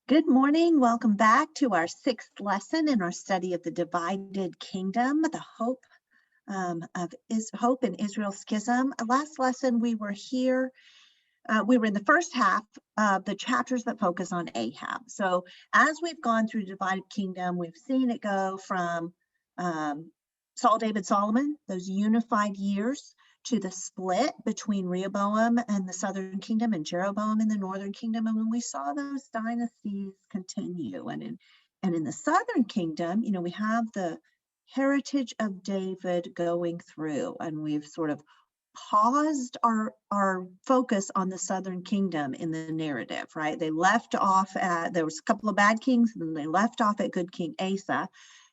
Good morning. Welcome back to our sixth lesson in our study of the divided kingdom, the hope in Israel's schism. Last lesson we were here. We were in the first half of the chapters that focus on Ahab. So as we've gone through divided kingdom, we've seen it go from Saul, David, Solomon, those unified years, to the split between Rehoboam and the southern kingdom and Jeroboam in the northern kingdom. And when we saw those dynasties continue, and in the southern kingdom, we have the heritage of David going through, and we've sort of paused our focus on the southern kingdom in the narrative, right? They left off at, there was a couple of bad kings, and then they left off at good King Asa.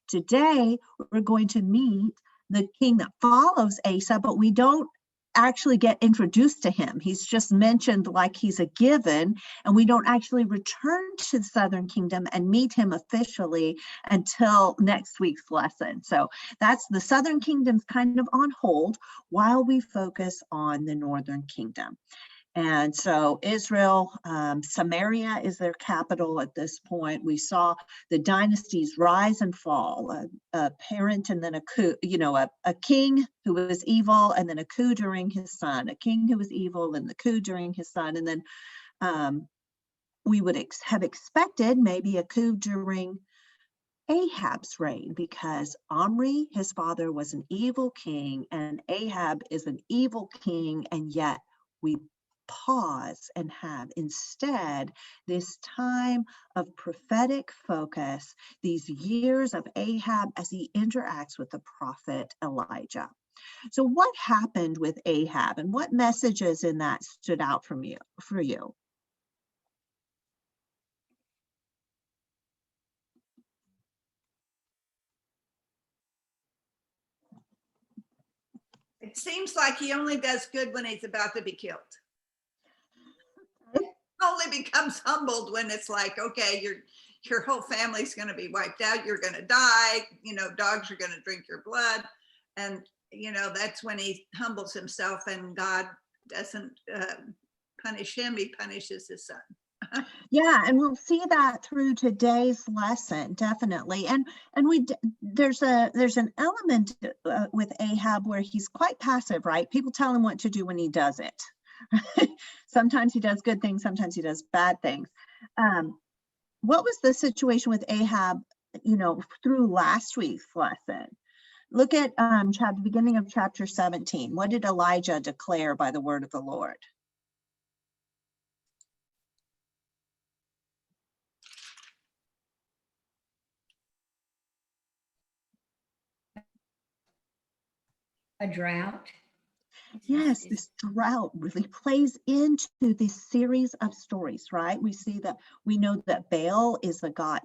Today, we're going to meet the king that follows Asa, but we don't actually get introduced to him. He's just mentioned like he's a given, and we don't actually return to the southern kingdom and meet him officially until next week's lesson. So that's the southern kingdom's kind of on hold while we focus on the northern kingdom. And so Israel, Samaria is their capital at this point. We saw the dynasties rise and fall, a parent and then a coup, a king who was evil and then a coup during his son, a king who was evil and the coup during his son. And then we would have expected maybe a coup during Ahab's reign, because Omri, his father, was an evil king and Ahab is an evil king, and yet we pause and have instead this time of prophetic focus, these years of Ahab as he interacts with the prophet Elijah. So what happened with Ahab, and what messages in that stood out for you? It seems like he only does good when he's about to be killed. Only becomes humbled when it's like, okay, your whole family's going to be wiped out. You're going to die. Dogs are going to drink your blood. And, that's when he humbles himself, and God doesn't punish him. He punishes his son. Yeah, and we'll see that through today's lesson, definitely. And there's an element with Ahab where he's quite passive, right? People tell him what to do when he does it. Sometimes he does good things, sometimes he does bad things. What was the situation with Ahab, through last week's lesson? Look at the beginning of chapter 17. What did Elijah declare by the word of the Lord? A drought. Yes, this drought really plays into this series of stories, right? We know that Baal is a god.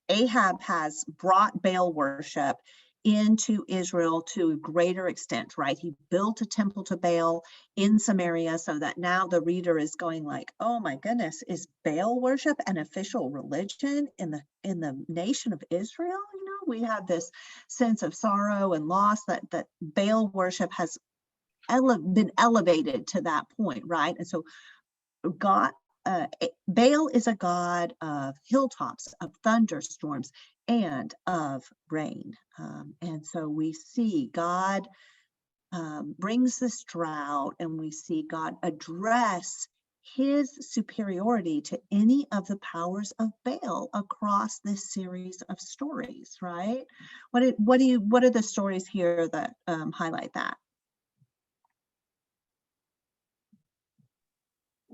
Ahab has brought Baal worship into Israel to a greater extent, right? He built a temple to Baal in Samaria, so that now the reader is going like, oh my goodness, is Baal worship an official religion in the nation of Israel? We have this sense of sorrow and loss that Baal worship has been elevated to that point, right? And so Baal is a god of hilltops, of thunderstorms, and of rain. And so we see God brings this drought, and we see God address his superiority to any of the powers of Baal across this series of stories, right? What are the stories here that highlight that?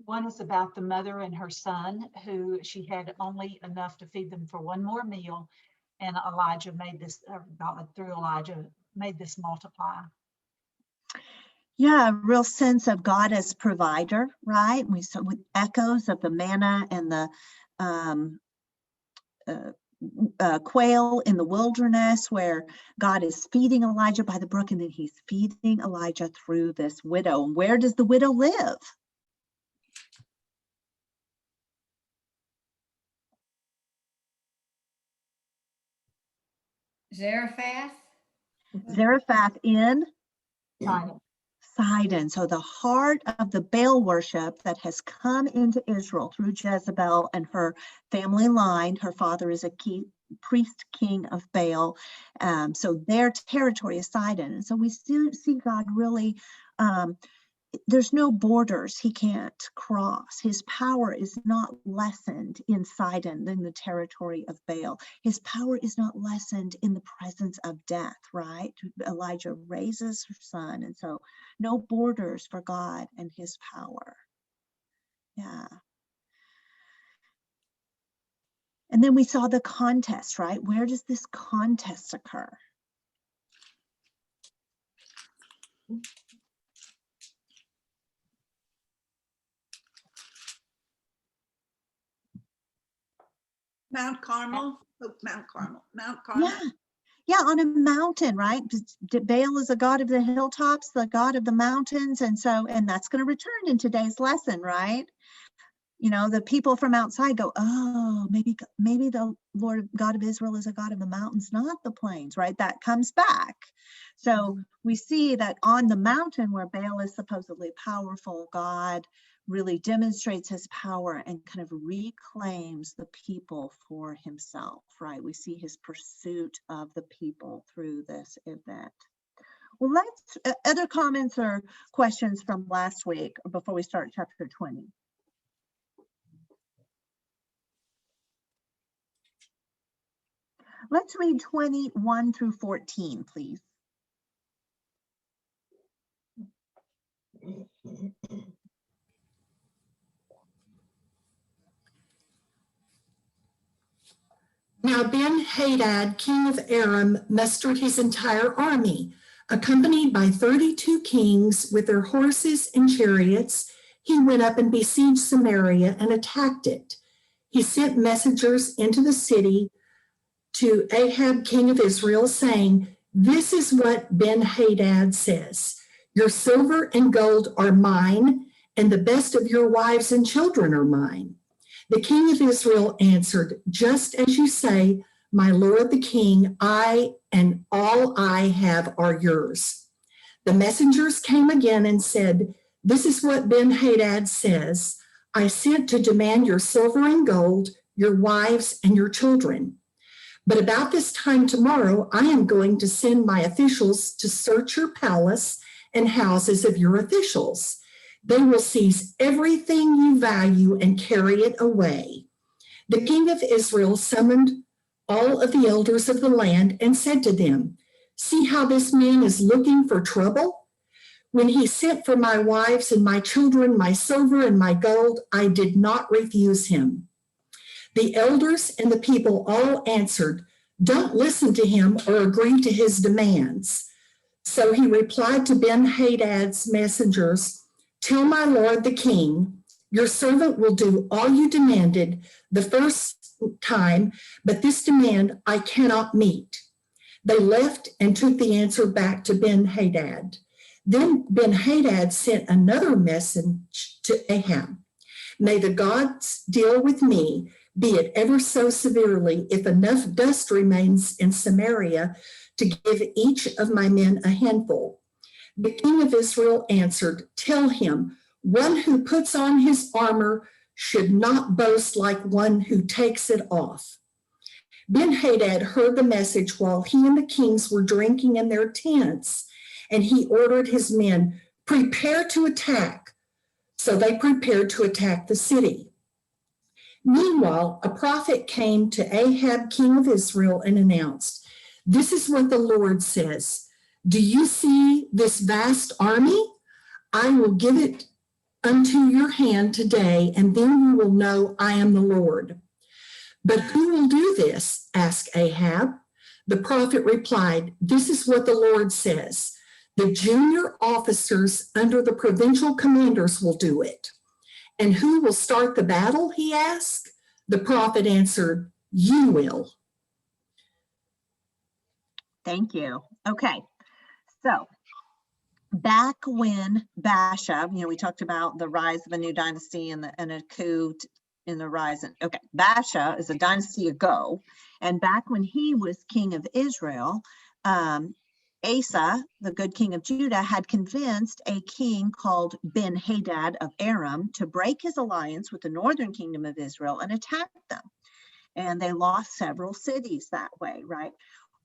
One is about the mother and her son, who she had only enough to feed them for one more meal, and Elijah made this, God through Elijah made this multiply. Yeah, a real sense of God as provider, right? We saw with echoes of the manna and the quail in the wilderness, where God is feeding Elijah by the brook, and then he's feeding Elijah through this widow. And where does the widow live? Zaraphath. Zaraphath in Sidon. So the heart of the Baal worship that has come into Israel through Jezebel and her family line. Her father is a priest king of Baal. So their territory is Sidon. And so we see God really, there's no borders he can't cross. His power is not lessened in Sidon than the territory of Baal. His power is not lessened in the presence of death, right? Elijah raises her son, and so no borders for God and his power. Yeah. And then we saw the contest, right? Where does this contest occur? Mount Carmel. Oh, Mount Carmel. Mount Carmel. Yeah, on a mountain, right? Baal is a god of the hilltops, the god of the mountains. And that's going to return in today's lesson, right? You know, the people from outside go, oh, maybe the Lord God of Israel is a God of the mountains, not the plains, right? That comes back. So we see that on the mountain where Baal is supposedly powerful, God really demonstrates his power and kind of reclaims the people for himself, right? We see his pursuit of the people through this event. Well, other comments or questions from last week before we start chapter 20. Let's read 21 through 14, please. Now Ben-Hadad, king of Aram, mustered his entire army. Accompanied by 32 kings with their horses and chariots, he went up and besieged Samaria and attacked it. He sent messengers into the city to Ahab, king of Israel, saying, "This is what Ben-Hadad says. Your silver and gold are mine, and the best of your wives and children are mine." The king of Israel answered, "Just as you say, my lord the king, I and all I have are yours." The messengers came again and said, "This is what Ben-Hadad says. I sent to demand your silver and gold, your wives and your children. But about this time tomorrow, I am going to send my officials to search your palace and houses of your officials. They will seize everything you value and carry it away." The king of Israel summoned all of the elders of the land and said to them, "See how this man is looking for trouble? When he sent for my wives and my children, my silver and my gold, I did not refuse him." The elders and the people all answered, "Don't listen to him or agree to his demands." So he replied to Ben-Hadad's messengers, "Tell my lord the king, your servant will do all you demanded the first time, but this demand I cannot meet." They left and took the answer back to Ben-Hadad. Then Ben-Hadad sent another message to Ahab. "May the gods deal with me, be it ever so severely, if enough dust remains in Samaria to give each of my men a handful." The king of Israel answered, "Tell him, one who puts on his armor should not boast like one who takes it off." Ben-Hadad heard the message while he and the kings were drinking in their tents, and he ordered his men, "Prepare to attack." So they prepared to attack the city. Meanwhile, a prophet came to Ahab, king of Israel, and announced, "This is what the Lord says. Do you see this vast army? I will give it unto your hand today, and then you will know I am the Lord." "But who will do this?" asked Ahab. The prophet replied, "This is what the Lord says. The junior officers under the provincial commanders will do it." "And who will start the battle?" he asked. The prophet answered, "You will." Thank you. Okay, so back when Baasha, we talked about the rise of a new dynasty and a coup in the rise. Okay, Baasha is a dynasty ago, and back when he was king of Israel, Asa, the good king of Judah, had convinced a king called Ben-Hadad of Aram to break his alliance with the northern kingdom of Israel and attack them. And they lost several cities that way, right?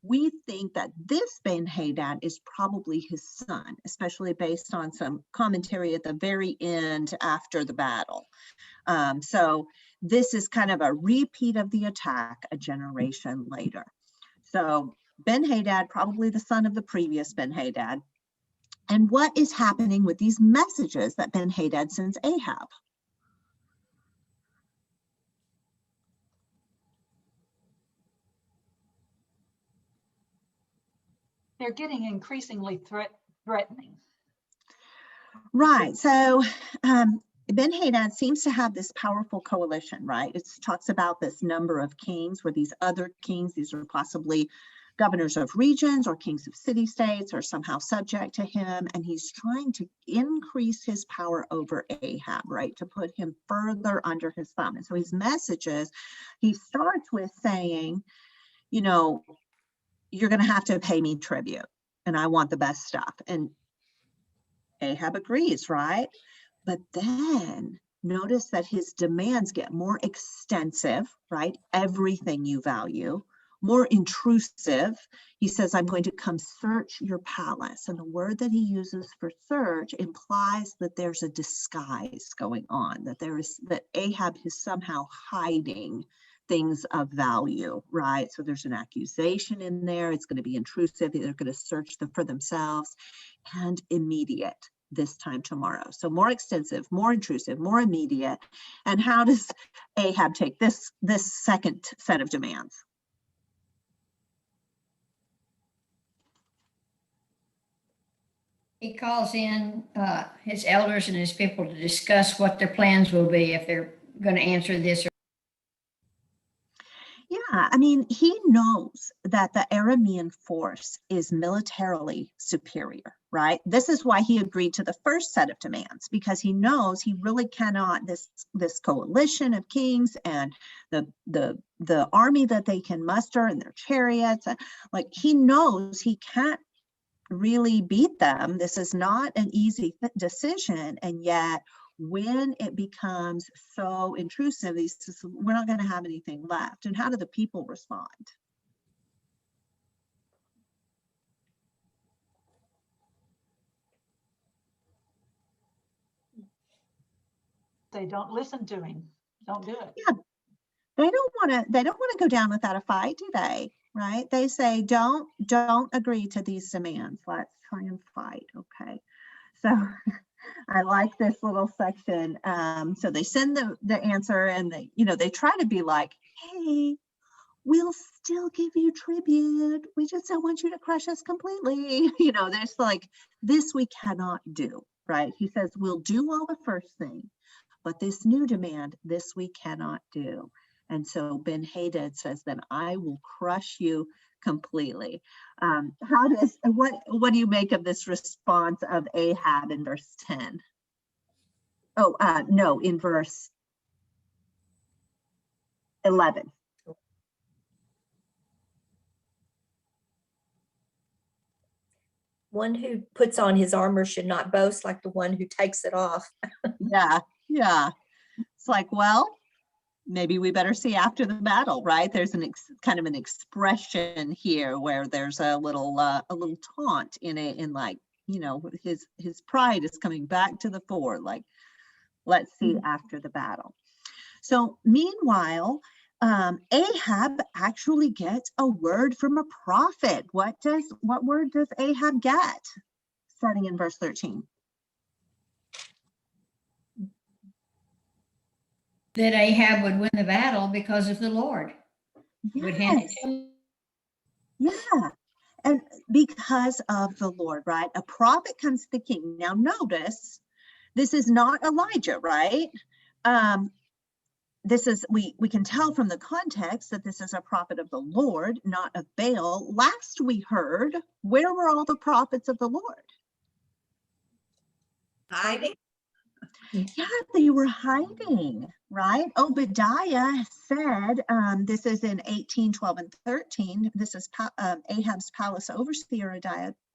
We think that this Ben-Hadad is probably his son, especially based on some commentary at the very end after the battle. So this is kind of a repeat of the attack a generation later. So Ben-Hadad, probably the son of the previous Ben-Hadad. And what is happening with these messages that Ben-Hadad sends Ahab? They're getting increasingly threatening. Right. So Ben-Hadad seems to have this powerful coalition, right? It talks about this number of kings where these other kings, these are possibly governors of regions or kings of city-states or somehow subject to him. And he's trying to increase his power over Ahab, right? To put him further under his thumb. And so his messages, he starts with saying, you know, you're going to have to pay me tribute and I want the best stuff. And Ahab agrees, right? But then notice that his demands get more extensive, right? Everything you value, more intrusive. He says, I'm going to come search your palace. And the word that he uses for search implies that there's a disguise going on, that Ahab is somehow hiding things of value, right? So there's an accusation in there. It's going to be intrusive. They're going to search them for themselves, and immediate this time tomorrow. So more extensive, more intrusive, more immediate. And how does Ahab take this second set of demands? He calls in his elders and his people to discuss what their plans will be if they're going to answer this. Yeah, I mean, he knows that the Aramean force is militarily superior, right? This is why he agreed to the first set of demands, because he knows he really cannot, this coalition of kings and the army that they can muster and their chariots, like he knows he can't really beat them. This is not an easy decision, and yet when it becomes so intrusive, we're not going to have anything left. And how do the people respond? They don't listen to him. Don't do it. Yeah, they don't want to go down without a fight, do they? Right? They say, don't agree to these demands. Let's try and fight. Okay. So I like this little section. So they send the answer, and they try to be like, hey, we'll still give you tribute. We just don't want you to crush us completely. There's like, this we cannot do, right? He says, we'll do all the first thing, but this new demand, this we cannot do. And so Ben-Hadad says, then I will crush you completely. What do you make of this response of Ahab in verse 10? No, in verse 11. One who puts on his armor should not boast like the one who takes it off. Yeah. It's like, well, maybe we better see after the battle, right? There's kind of an expression here where there's a little taunt in it, in like, his pride is coming back to the fore. Like, let's see after the battle. So meanwhile, Ahab actually gets a word from a prophet. What word does Ahab get? Starting in verse 13. That Ahab would win the battle because of the Lord. He would hand it to him. Yeah, and because of the Lord, right? A prophet comes to the king. Now notice, this is not Elijah, right? This is, we can tell from the context that this is a prophet of the Lord, not of Baal. Last we heard, where were all the prophets of the Lord? Hiding. Yeah, they were hiding, right? Obadiah said, this is in 18, 12, and 13. This is Ahab's palace overseer,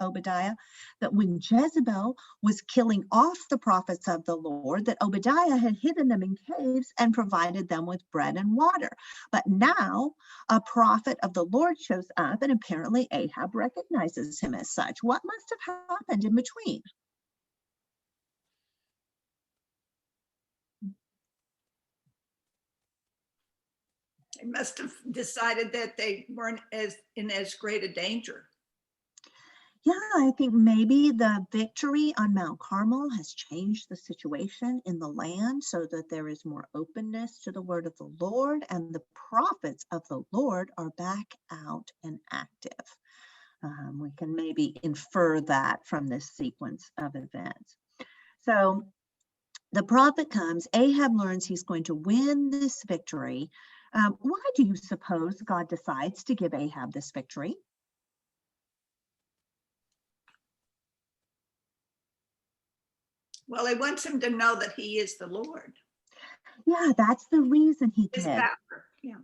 Obadiah, that when Jezebel was killing off the prophets of the Lord, that Obadiah had hidden them in caves and provided them with bread and water. But now a prophet of the Lord shows up, and apparently Ahab recognizes him as such. What must have happened in between? They must have decided that they weren't in as great a danger. Yeah, I think maybe the victory on Mount Carmel has changed the situation in the land so that there is more openness to the word of the Lord, and the prophets of the Lord are back out and active. We can maybe infer that from this sequence of events. So the prophet comes, Ahab learns he's going to win this victory. Why do you suppose God decides to give Ahab this victory? Well, he wants him to know that he is the Lord. Yeah, that's the reason he His did. power. Yeah.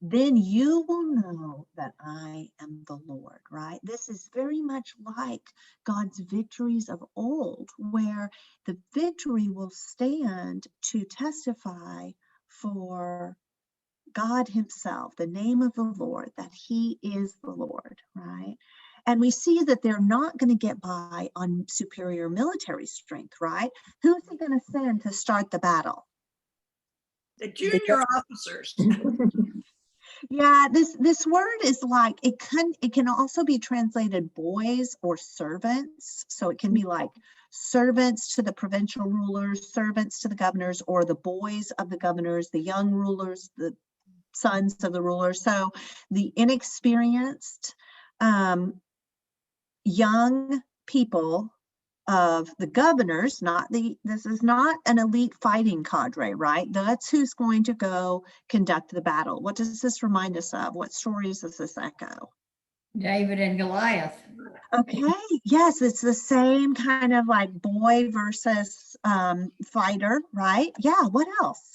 Then you will know that I am the Lord, right? This is very much like God's victories of old, where the victory will stand to testify for God himself, the name of the Lord, that he is the Lord, right? And we see that they're not going to get by on superior military strength, right? Who's he going to send to start the battle? The junior officers. Yeah, this word is like, it can also be translated boys or servants. So it can be like servants to the provincial rulers, servants to the governors, or the boys of the governors, the young rulers, the sons of the rulers. So the inexperienced young people of the governors, this is not an elite fighting cadre, right? That's who's going to go conduct the battle. What does this remind us of? What stories does this echo? David and Goliath. Okay, yes, it's the same kind of like boy versus fighter, right? Yeah, what else?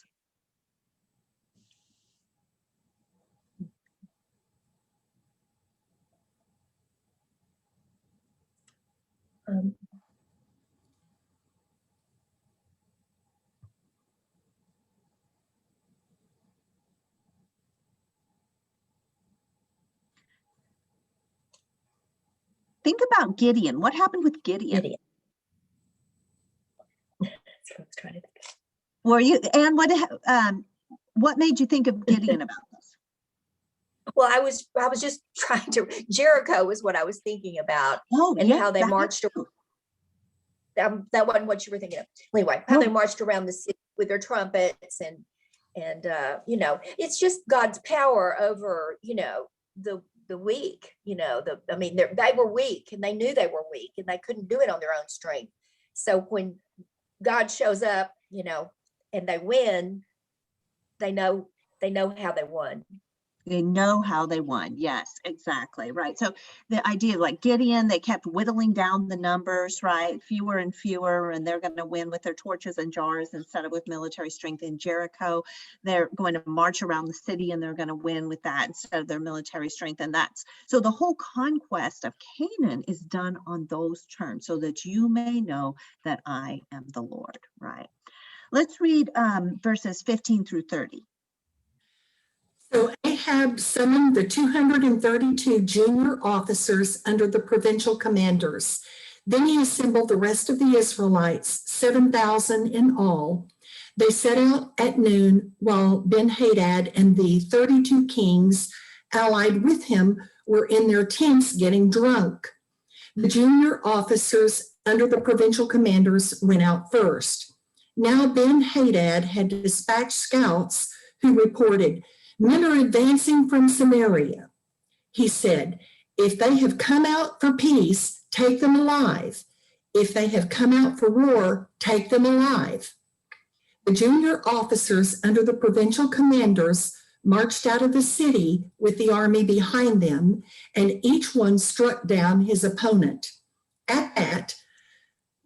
Think about Gideon. What happened with Gideon? Gideon. That's what I was trying to think of. Were you, and what made you think of Gideon about this? Well, I was just trying to, Jericho was what I was thinking about, Oh, and yeah, how they that marched. too. That wasn't what you were thinking of. Anyway, how they Oh. marched around the city with their trumpets and it's just God's power over, the weak, they were weak, and they knew they were weak, and they couldn't do it on their own strength. So when God shows up, and they win, they know how they won. They know how they won. Yes, exactly. Right. So the idea, like Gideon, they kept whittling down the numbers, right? Fewer and fewer, and they're going to win with their torches and jars instead of with military strength. In Jericho, they're going to march around the city and they're going to win with that instead of their military strength. And so the whole conquest of Canaan is done on those terms, so that you may know that I am the Lord, right? Let's read verses 15 through 30. So Ahab summoned the 232 junior officers under the provincial commanders. Then he assembled the rest of the Israelites, 7,000 in all. They set out at noon, while Ben-Hadad and the 32 kings allied with him were in their tents getting drunk. The junior officers under the provincial commanders went out first. Now Ben-Hadad had dispatched scouts who reported, "Men are advancing from Samaria." He said, "If they have come out for peace, take them alive. If they have come out for war, take them alive." The junior officers under the provincial commanders marched out of the city with the army behind them, and each one struck down his opponent. At that,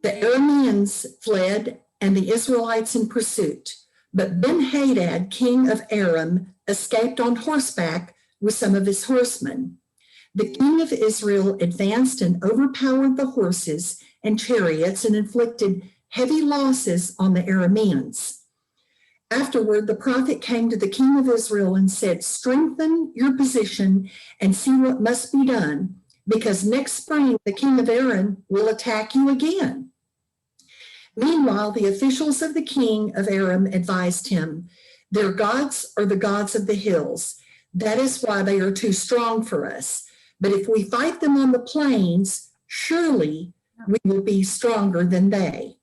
the Arameans fled and the Israelites in pursuit. But Ben-Hadad, king of Aram, escaped on horseback with some of his horsemen. The king of Israel advanced and overpowered the horses and chariots and inflicted heavy losses on the Arameans. Afterward, the prophet came to the king of Israel and said, "Strengthen your position and see what must be done, because next spring the king of Aram will attack you again." Meanwhile, the officials of the king of Aram advised him, "Their gods are the gods of the hills. That is why they are too strong for us. But if we fight them on the plains, surely we will be stronger than they.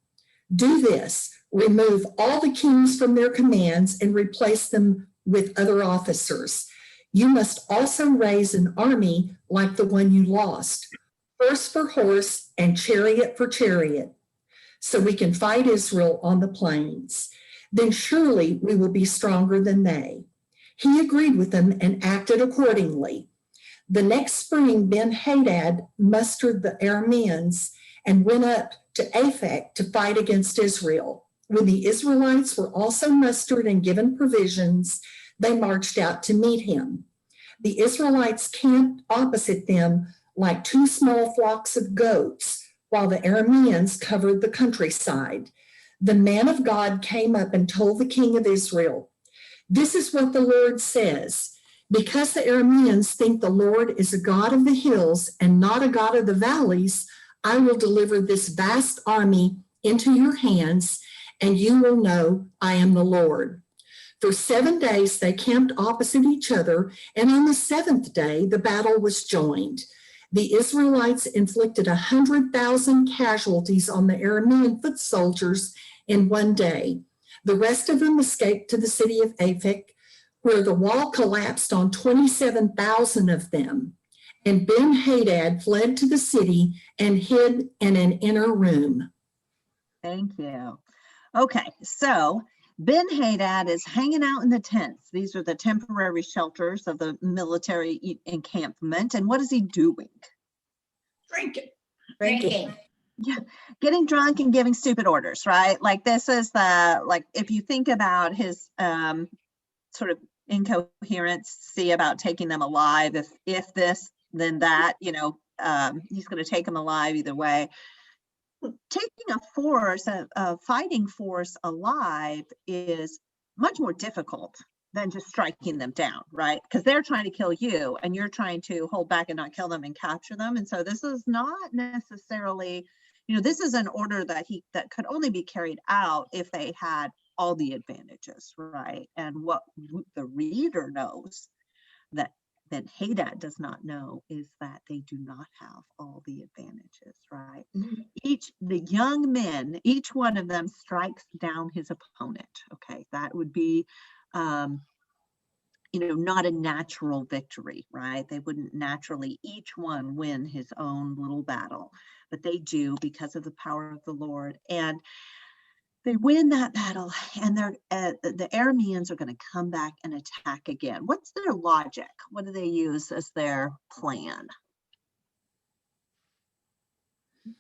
Do this, remove all the kings from their commands and replace them with other officers. You must also raise an army like the one you lost, horse for horse and chariot for chariot, so we can fight Israel on the plains. Then surely we will be stronger than they." He agreed with them and acted accordingly. The next spring, Ben-Hadad mustered the Arameans and went up to Aphek to fight against Israel. When the Israelites were also mustered and given provisions, they marched out to meet him. The Israelites camped opposite them like two small flocks of goats, while the Arameans covered the countryside. The man of God came up and told the king of Israel, "This is what the Lord says. Because the Arameans think the Lord is a God of the hills and not a God of the valleys, I will deliver this vast army into your hands, and you will know I am the Lord." For 7 days they camped opposite each other, and on the seventh day the battle was joined. The Israelites inflicted 100,000 casualties on the Aramean foot soldiers in 1 day. The rest of them escaped to the city of Aphek, where the wall collapsed on 27,000 of them. And Ben-Hadad fled to the city and hid in an inner room. Thank you. Okay, so Ben-Hadad is hanging out in the tents. These are the temporary shelters of the military encampment. And what is he doing? Drinking. Drinking. Yeah, getting drunk and giving stupid orders, right? Like this is like if you think about his sort of incoherency about taking them alive, if this, then that, he's going to take them alive either way. Taking a fighting force alive is much more difficult than just striking them down, right? Because they're trying to kill you and you're trying to hold back and not kill them and capture them. And so this is not necessarily, this is an order that could only be carried out if they had all the advantages, right? And what the reader knows that Ben-Hadad does not know is that they do not have all the advantages, right? The young men, each one of them strikes down his opponent. Okay, that would be not a natural victory, right? They wouldn't naturally each one win his own little battle, but they do because of the power of the Lord. And they win that battle, and the Arameans are going to come back and attack again. What's their logic? What do they use as their plan?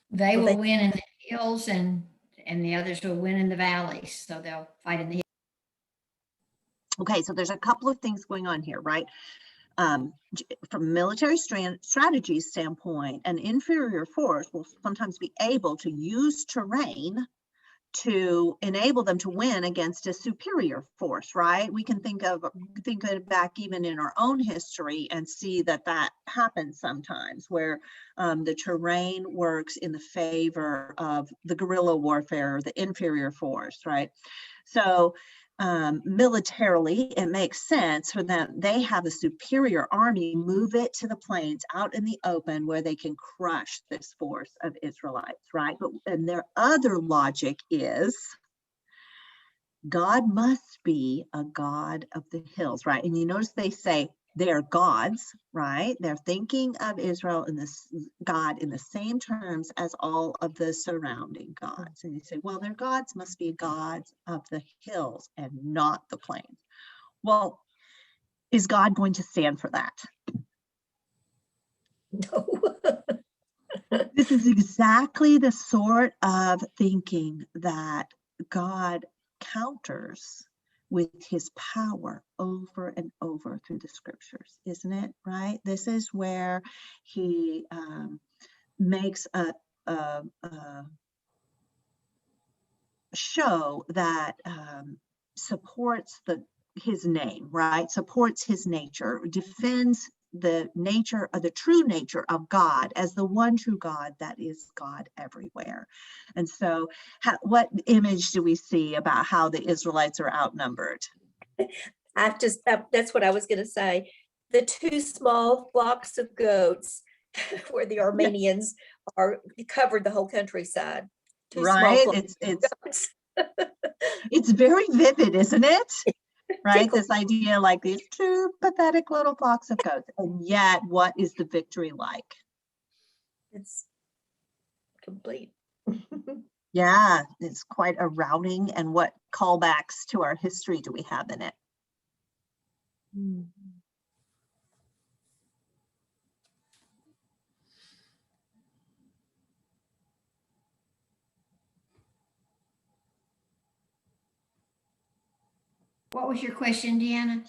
They will win in the hills and the others will win in the valleys. So they'll fight in the hills. Okay, so there's a couple of things going on here, right? From a military strategy standpoint, an inferior force will sometimes be able to use terrain to enable them to win against a superior force, right? We can think of it back even in our own history and see that happens sometimes where the terrain works in the favor of the guerrilla warfare, the inferior force, right? So militarily, it makes sense for them. They have a superior army, move it to the plains out in the open where they can crush this force of Israelites, right? And their other logic is God must be a God of the hills, right? And you notice they say they're gods, right? They're thinking of Israel and this God in the same terms as all of the surrounding gods. And you say, well, their gods must be gods of the hills and not the plains. Well, is God going to stand for that? No. This is exactly the sort of thinking that God counters with his power over and over through the scriptures, isn't it? Right? This is where he makes a show that supports his name, right? Supports his nature, defends the nature of the true nature of God as the one true God that is God everywhere. And so what image do we see about how the Israelites are outnumbered? That's what I was going to say. The two small flocks of goats where the Armenians are covered the whole countryside. Two small Right? flocks of goats. It's very vivid, isn't it? Right? Tickles. This idea like these two pathetic little flocks of goats. And yet, what is the victory like? It's complete. Yeah, it's quite a routing. And what callbacks to our history do we have in it? What was your question, Deanna?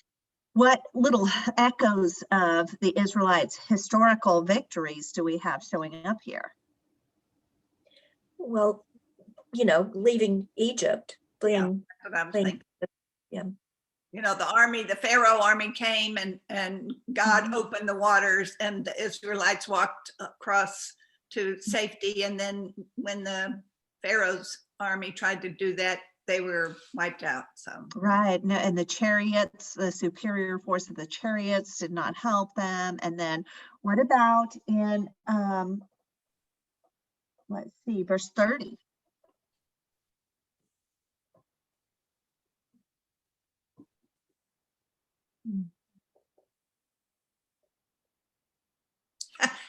What little echoes of the Israelites' historical victories do we have showing up here? Well, leaving Egypt, fleeing. That's what I was fleeing- thinking. Yeah. The Pharaoh army came and God opened the waters and the Israelites walked across to safety. And then when the Pharaoh's army tried to do that, they were wiped out. So Right. No, and the chariots, the superior force of the chariots did not help them. And then what about in, let's see, verse 30?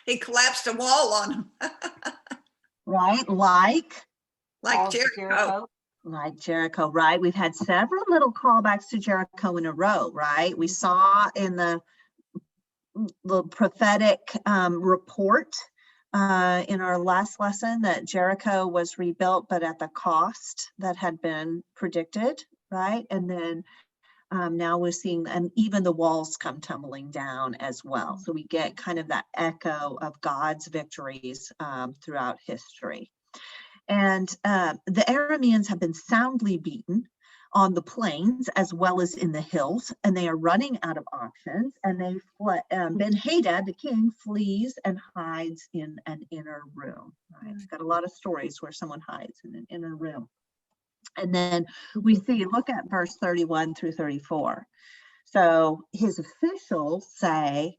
he collapsed a wall on them, Right. Like Falls of Jericho. Jericho, right? We've had several little callbacks to Jericho in a row, right? We saw in the prophetic report in our last lesson that Jericho was rebuilt, but at the cost that had been predicted, right? And then now we're seeing, and even the walls come tumbling down as well. So we get kind of that echo of God's victories throughout history. And the Arameans have been soundly beaten on the plains as well as in the hills, and they are running out of options. And they Ben-Hadad, the king, flees and hides in an inner room. Right? We've got a lot of stories where someone hides in an inner room. And then we see, look at verse 31 through 34. So his officials say,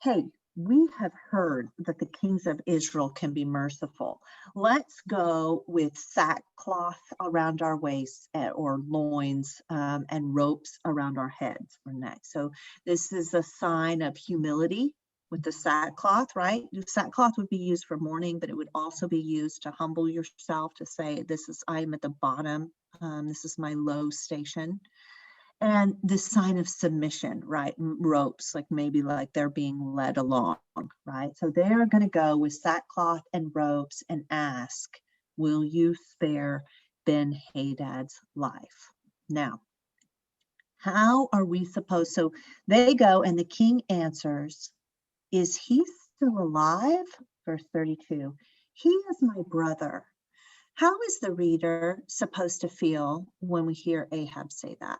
hey, we have heard that the kings of Israel can be merciful. Let's go with sackcloth around our waists or loins and ropes around our heads or necks. So this is a sign of humility with the sackcloth, right? The sackcloth would be used for mourning, but it would also be used to humble yourself, to say, I'm at the bottom. This is my low station. And this sign of submission, right? Ropes, maybe they're being led along, right? So they're going to go with sackcloth and ropes and ask, will you spare Ben-Hadad's life? Now, how are we supposed, so they go and the king answers, is he still alive? Verse 32, he is my brother. How is the reader supposed to feel when we hear Ahab say that?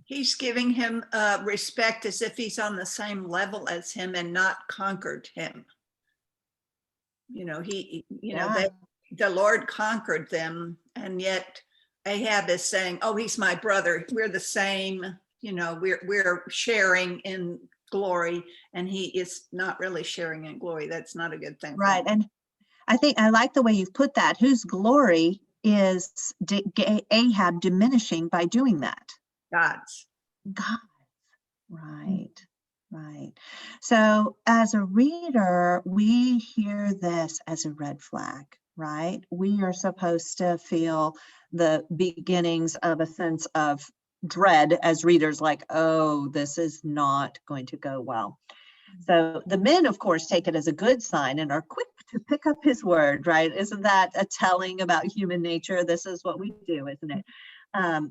He's giving him respect as if he's on the same level as him and not conquered him. The Lord conquered them, and yet Ahab is saying, oh, he's my brother. We're the same, we're sharing in glory, and he is not really sharing in glory. That's not a good thing. Right. And I think I like the way you've put that. Whose glory is Ahab diminishing by doing that? God's. Right. So as a reader, we hear this as a red flag, right? We are supposed to feel the beginnings of a sense of dread as readers, oh, this is not going to go well. So the men, of course, take it as a good sign and are quick to pick up his word, right? Isn't that a telling about human nature? This is what we do, isn't it?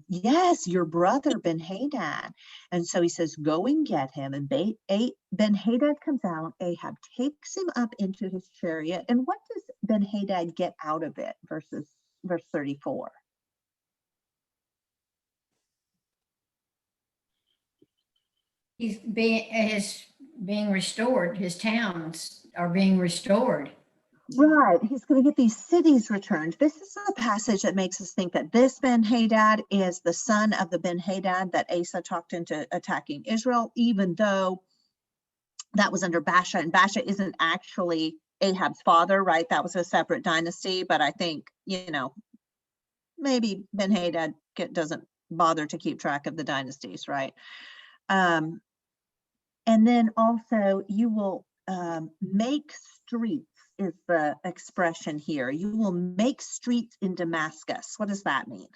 Yes, your brother Ben-Hadad. And so he says, go and get him. And Ben-Hadad comes out. Ahab takes him up into his chariot. And what does Ben-Hadad get out of it? Verse 34. He's being restored. His towns are being restored. Right. He's going to get these cities returned. This is a passage that makes us think that this Ben-Hadad is the son of the Ben-Hadad that Asa talked into attacking Israel, even though that was under Baasha. And Baasha isn't actually Ahab's father, right? That was a separate dynasty. But I think, maybe Ben-Hadad doesn't bother to keep track of the dynasties, right? And then also you will make streets is the expression here. You will make streets in Damascus. What does that mean?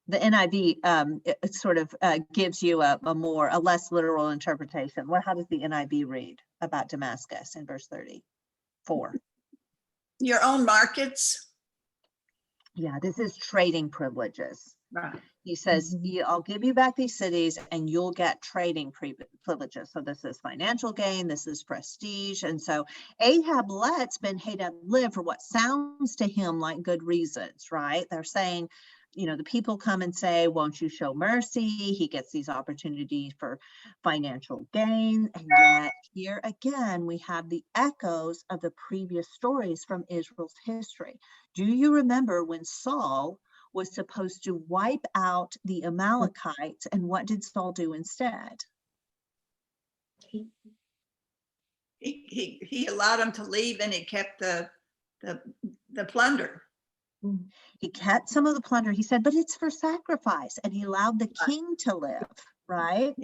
The NIV it sort of gives you a less literal interpretation. How does the NIV read about Damascus in verse 34? Your own markets. Yeah, this is trading privileges. Right. He says, I'll give you back these cities and you'll get trading privileges. So this is financial gain, this is prestige. And so Ahab lets Ben-Hadad live for what sounds to him like good reasons, right? They're saying, the people come and say, won't you show mercy? He gets these opportunities for financial gain. And yet here again, we have the echoes of the previous stories from Israel's history. Do you remember when Saul was supposed to wipe out the Amalekites, and what did Saul do instead? He allowed them to leave, and he kept the plunder. He kept some of the plunder. He said, but it's for sacrifice, and he allowed the king to live, right?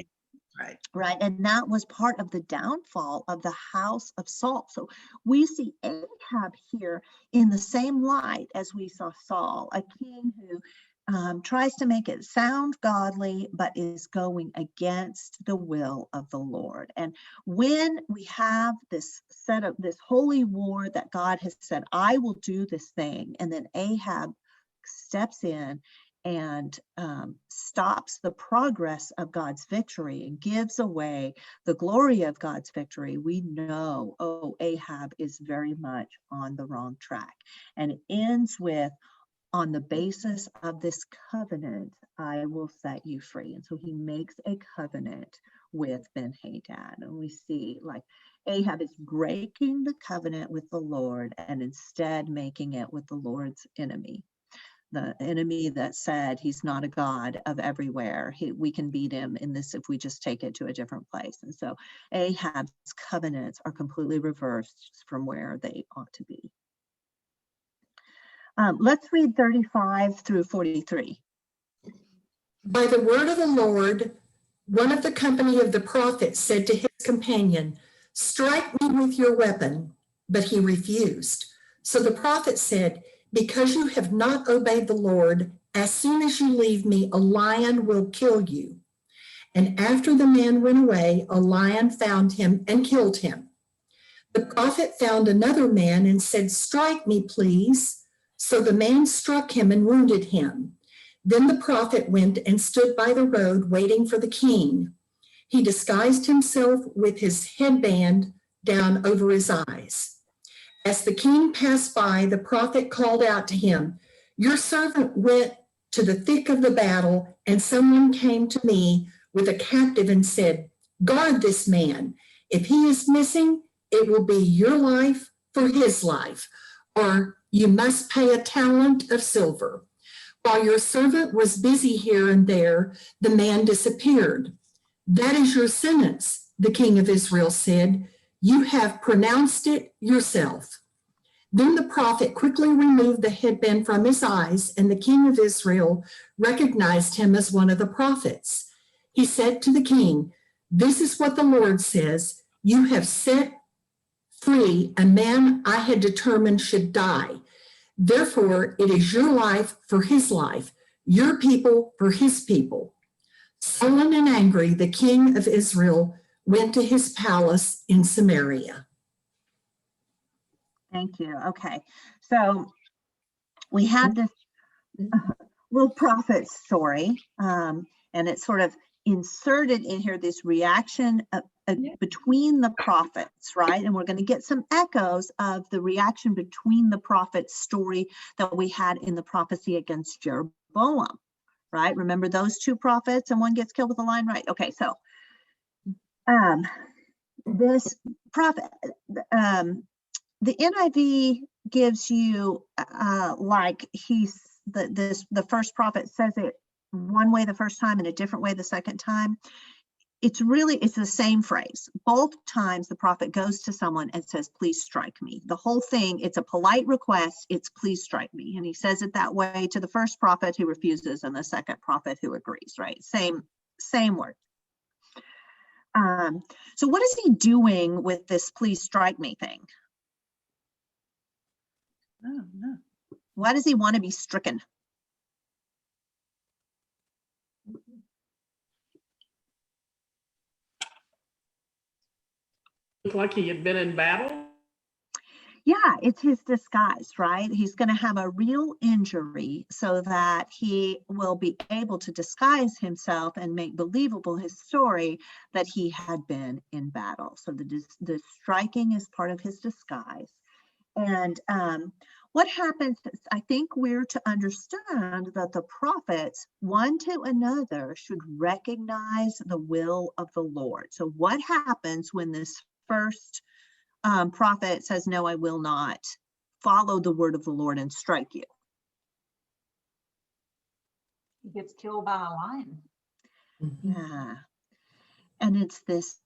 Right. And that was part of the downfall of the house of Saul. So we see Ahab here in the same light as we saw Saul, a king who tries to make it sound godly, but is going against the will of the Lord. And when we have this holy war that God has said, I will do this thing, and then Ahab steps in and stops the progress of God's victory and gives away the glory of God's victory, we know, Ahab is very much on the wrong track. And it ends with, on the basis of this covenant, I will set you free. And so he makes a covenant with Ben-Hadad. And we see Ahab is breaking the covenant with the Lord and instead making it with the Lord's enemy. The enemy that said he's not a God of everywhere. We can beat him in this if we just take it to a different place. And so Ahab's covenants are completely reversed from where they ought to be. Let's read 35 through 43. By the word of the Lord, one of the company of the prophets said to his companion, strike me with your weapon, but he refused. So the prophet said, because you have not obeyed the Lord, as soon as you leave me, a lion will kill you. And after the man went away, a lion found him and killed him. The prophet found another man and said, strike me, please. So the man struck him and wounded him. Then the prophet went and stood by the road waiting for the king. He disguised himself with his headband down over his eyes. As the king passed by, the prophet called out to him, your servant went to the thick of the battle, and someone came to me with a captive and said, guard this man. If he is missing, it will be your life for his life, or you must pay a talent of silver. While your servant was busy here and there, the man disappeared. That is your sentence, the king of Israel said. You have pronounced it yourself. Then the prophet quickly removed the headband from his eyes, and the king of Israel recognized him as one of the prophets. He said to the king, this is what the Lord says, you have set free a man I had determined should die. Therefore, it is your life for his life, your people for his people. Sullen and angry, the king of Israel went to his palace in Samaria. Thank you. Okay. So we have this little prophet story, and it's sort of inserted in here, this reaction between the prophets, right? And we're going to get some echoes of the reaction between the prophet's story that we had in the prophecy against Jeroboam, right? Remember those two prophets and one gets killed with a lion, right? Okay, so this prophet, the NIV gives you like the first prophet says it one way the first time and a different way the second time. It's the same phrase. Both times the prophet goes to someone and says, please strike me. The whole thing, it's a polite request. It's please strike me. And he says it that way to the first prophet who refuses and the second prophet who agrees, right? Same word. So what is he doing with this please strike me thing? Oh, no. Why does he want to be stricken? Looked like he had been in battle. Yeah, it's his disguise, right? He's going to have a real injury so that he will be able to disguise himself and make believable his story that he had been in battle. So the striking is part of his disguise. And what happens is, I think we're to understand that the prophets, one to another, should recognize the will of the Lord. So what happens when this first prophet says, no, I will not follow the word of the Lord and strike you? He gets killed by a lion. Yeah. And it's this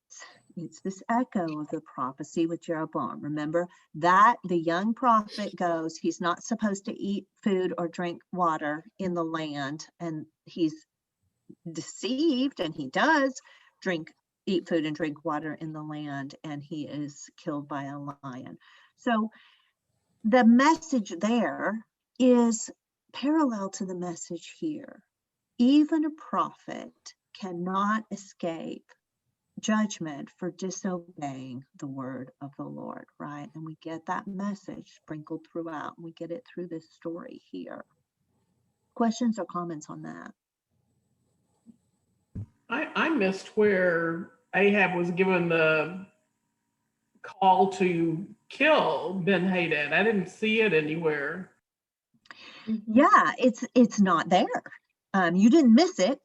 echo of the prophecy with Jeroboam. Remember that the young prophet goes, he's not supposed to eat food or drink water in the land, and he's deceived, and he does eat food and drink water in the land, and he is killed by a lion. So the message there is parallel to the message here. Even a prophet cannot escape judgment for disobeying the word of the Lord, right? And we get that message sprinkled throughout. We get it through this story here. Questions or comments on that? I missed where Ahab was given the call to kill Ben-Hadad. I didn't see it anywhere. Yeah, it's not there. You didn't miss it.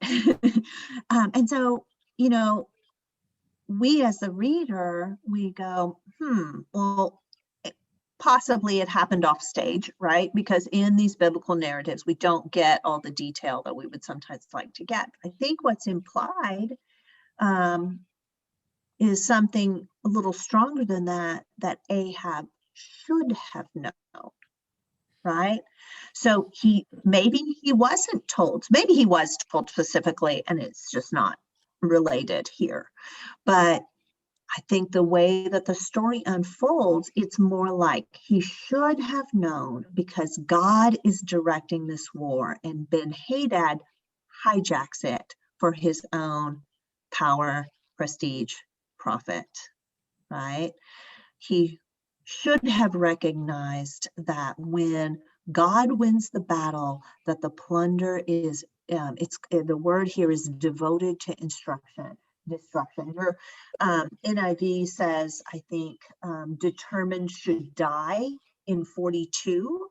And so, we as the reader, we go, well, possibly it happened off stage, right? Because in these biblical narratives, we don't get all the detail that we would sometimes like to get. I think what's implied is something a little stronger than that Ahab should have known, right? So maybe he wasn't told, maybe he was told specifically, and it's just not related here. But I think the way that the story unfolds, it's more like he should have known, because God is directing this war and Ben-Hadad hijacks it for his own power, prestige, profit, right? He should have recognized that when God wins the battle, that the plunder is, the word here is devoted to destruction. Your NIV says, I think, determined should die in 42,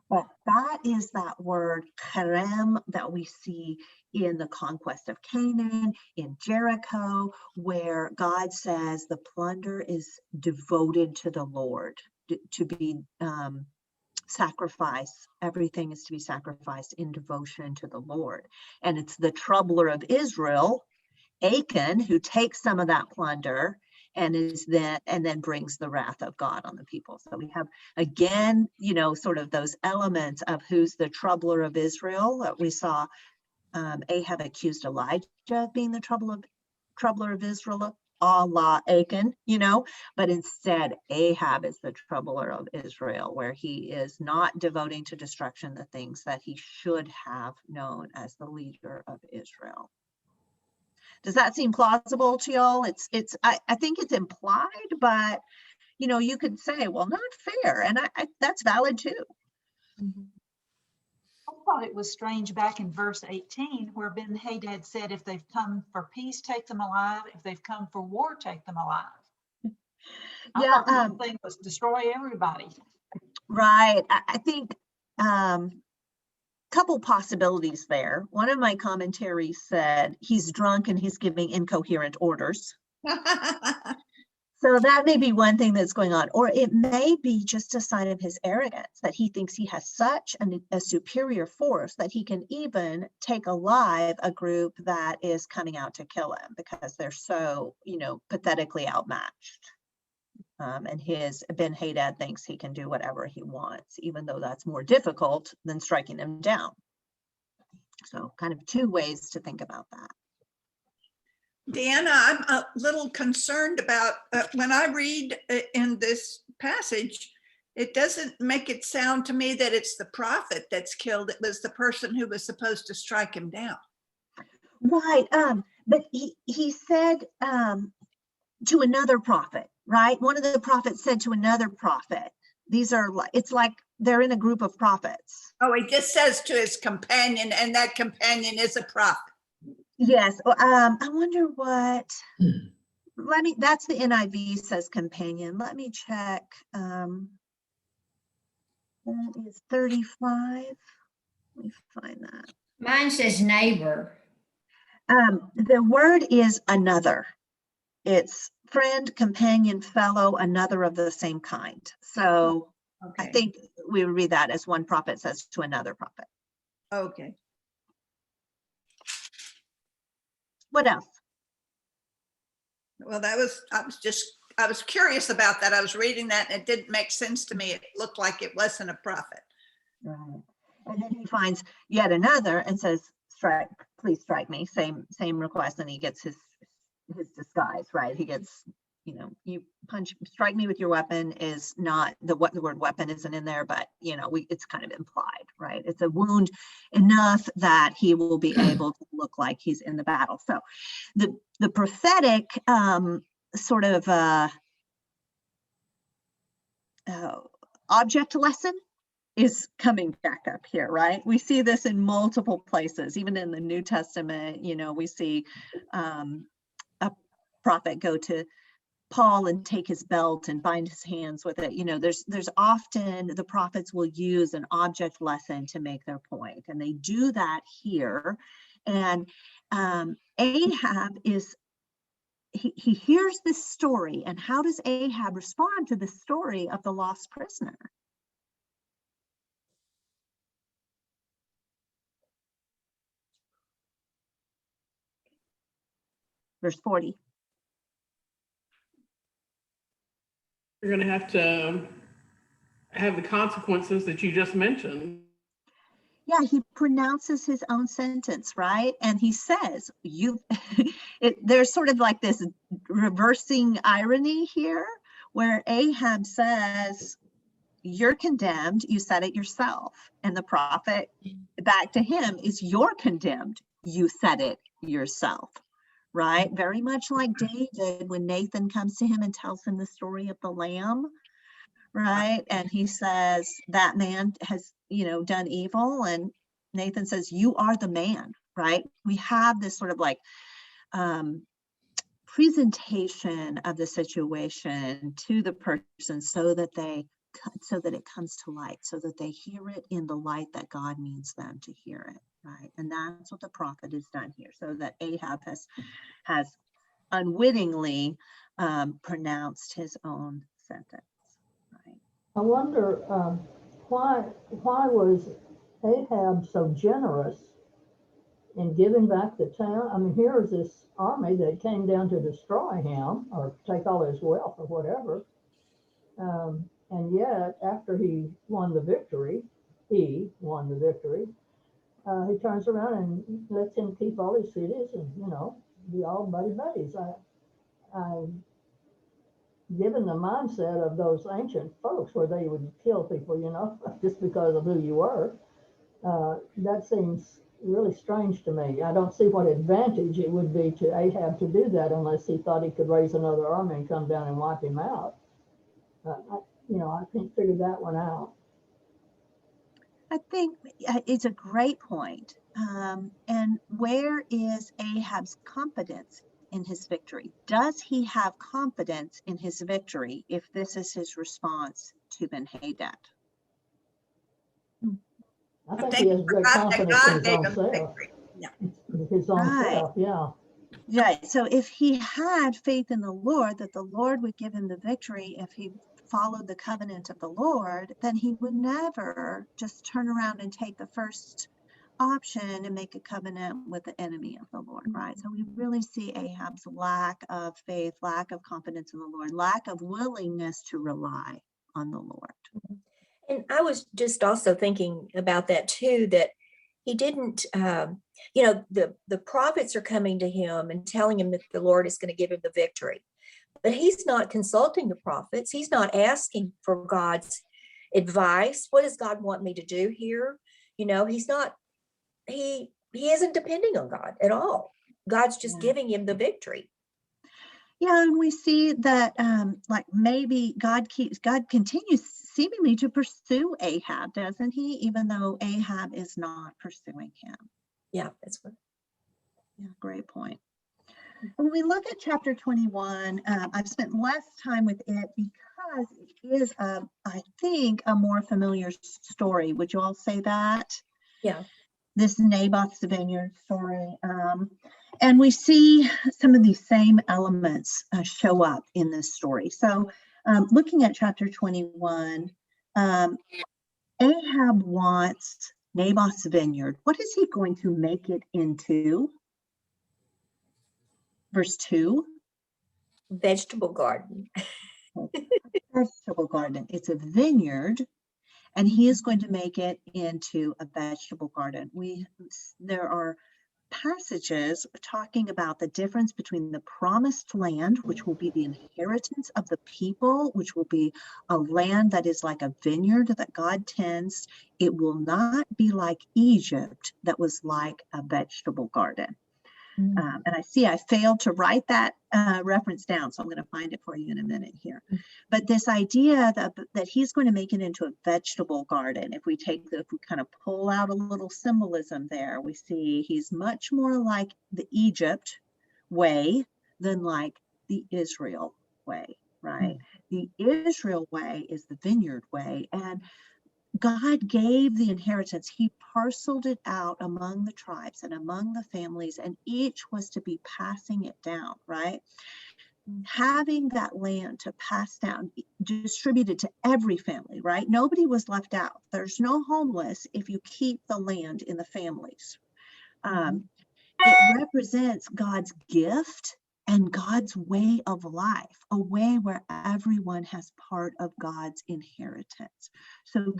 but that is that word karem that we see in the conquest of Canaan, in Jericho, where God says the plunder is devoted to the Lord, to be sacrificed. Everything is to be sacrificed in devotion to the Lord. And it's the troubler of Israel, Achan, who takes some of that plunder and then brings the wrath of God on the people. So we have, again, sort of those elements of who's the troubler of Israel that we saw. Ahab accused Elijah of being the troubler of Israel, a la Achan, but instead Ahab is the troubler of Israel, where he is not devoting to destruction the things that he should have known as the leader of Israel. Does that seem plausible to y'all? I think it's implied, but you could say, well, not fair. And that's valid too. I thought it was strange back in verse 18 where Ben-Hadad said, if they've come for peace, take them alive. If they've come for war, take them alive. I Yeah, thought the whole thing was destroy everybody. right. I think couple possibilities there. One of my commentaries said he's drunk and he's giving incoherent orders. So that may be one thing that's going on, or it may be just a sign of his arrogance, that he thinks he has such a superior force that he can even take alive a group that is coming out to kill him because they're so, pathetically outmatched. And Ben-Hadad thinks he can do whatever he wants, even though that's more difficult than striking them down. So kind of two ways to think about that. Deanna, I'm a little concerned about when I read in this passage, it doesn't make it sound to me that it's the prophet that's killed. It was the person who was supposed to strike him down. Right. But he said to another prophet, right? One of the prophets said to another prophet, it's like they're in a group of prophets. Oh, he just says to his companion, and that companion is a prophet. Yes. I wonder what, that's the NIV says companion. Let me check. That is 35. Let me find that. Mine says neighbor. The word is another. It's friend, companion, fellow, another of the same kind. So Okay. I think we would read that as one prophet says to another prophet. Okay. What else? Well, I was curious about that. I was reading that and it didn't make sense to me. It looked like it wasn't a prophet. Right. And then he finds yet another and says, please strike me. Same request. And he gets his disguise, right? He gets, you strike me with your weapon is not the word weapon isn't in there, but it's kind of implied, right? It's a wound enough that he will be able to look like he's in the battle. So the prophetic sort of object lesson is coming back up here, right? We see this in multiple places, even in the New Testament. We see a prophet go to Paul and take his belt and bind his hands with it. There's often the prophets will use an object lesson to make their point, and they do that here. And Ahab he hears this story, and how does Ahab respond to the story of the lost prisoner? Verse 40. You're going to have the consequences that you just mentioned. Yeah, he pronounces his own sentence, right? And he says, there's sort of like this reversing irony here, where Ahab says, you're condemned, you said it yourself. And the prophet back to him is, you're condemned, you said it yourself, right? Very much like David when Nathan comes to him and tells him the story of the lamb, right? And he says, that man has, done evil. And Nathan says, you are the man, right? We have this sort of like presentation of the situation to the person so that it comes to light, so that they hear it in the light that God means them to hear it, right? And that's what the prophet has done here, so that Ahab has unwittingly pronounced his own sentence, right? I wonder why was Ahab so generous in giving back the town? I mean, here's this army that came down to destroy him or take all his wealth or whatever. And yet, after he won the victory, he turns around and lets him keep all his cities and, be all buddies. given the mindset of those ancient folks where they would kill people, you know, just because of who you were, that seems really strange to me. I don't see what advantage it would be to Ahab to do that unless he thought he could raise another army and come down and wipe him out. I can't figure that one out. I think it's a great point. And where is Ahab's confidence in his victory? Does he have confidence in his victory if this is his response to Ben-Hadad? I think think he has great God- that confidence in God his gave own him the self. victory. Yeah. His own Right. self, yeah. Yeah, so if he had faith in the Lord, that the Lord would give him the victory if he followed the covenant of the Lord, then he would never just turn around and take the first option and make a covenant with the enemy of the Lord, right? So we really see Ahab's lack of faith, lack of confidence in the Lord, lack of willingness to rely on the Lord. And I was just also thinking about that too, that he didn't, the prophets are coming to him and telling him that the Lord is going to give him the victory. But he's not consulting the prophets. He's not asking for God's advice. What does God want me to do here? He's not, he isn't depending on God at all. God's just Yeah. giving him the victory. Yeah, and we see that like maybe God continues seemingly to pursue Ahab, doesn't he? Even though Ahab is not pursuing him. Yeah, that's what. Yeah, great point. When we look at chapter 21, I've spent less time with it because it is, I think, a more familiar story. Would you all say that? Yeah. This Naboth's vineyard story. And we see some of these same elements show up in this story. So looking at chapter 21, Ahab wants Naboth's vineyard. What is he going to make it into? Verse 2. Vegetable garden. Vegetable garden. It's a vineyard, and he is going to make it into a vegetable garden. There are passages talking about the difference between the promised land, which will be the inheritance of the people, which will be a land that is like a vineyard that God tends. It will not be like Egypt, that was like a vegetable garden. And I see I failed to write that reference down, so I'm going to find it for you in a minute here. But this idea that he's going to make it into a vegetable garden, if we kind of pull out a little symbolism there, we see he's much more like the Egypt way than like the Israel way, right? The Israel way is the vineyard way, and God gave the inheritance. He parceled it out among the tribes and among the families, and each was to be passing it down, right? Having that land to pass down, distributed to every family, right? Nobody was left out. There's no homeless if you keep the land in the families. It represents God's gift and God's way of life, a way where everyone has part of God's inheritance. So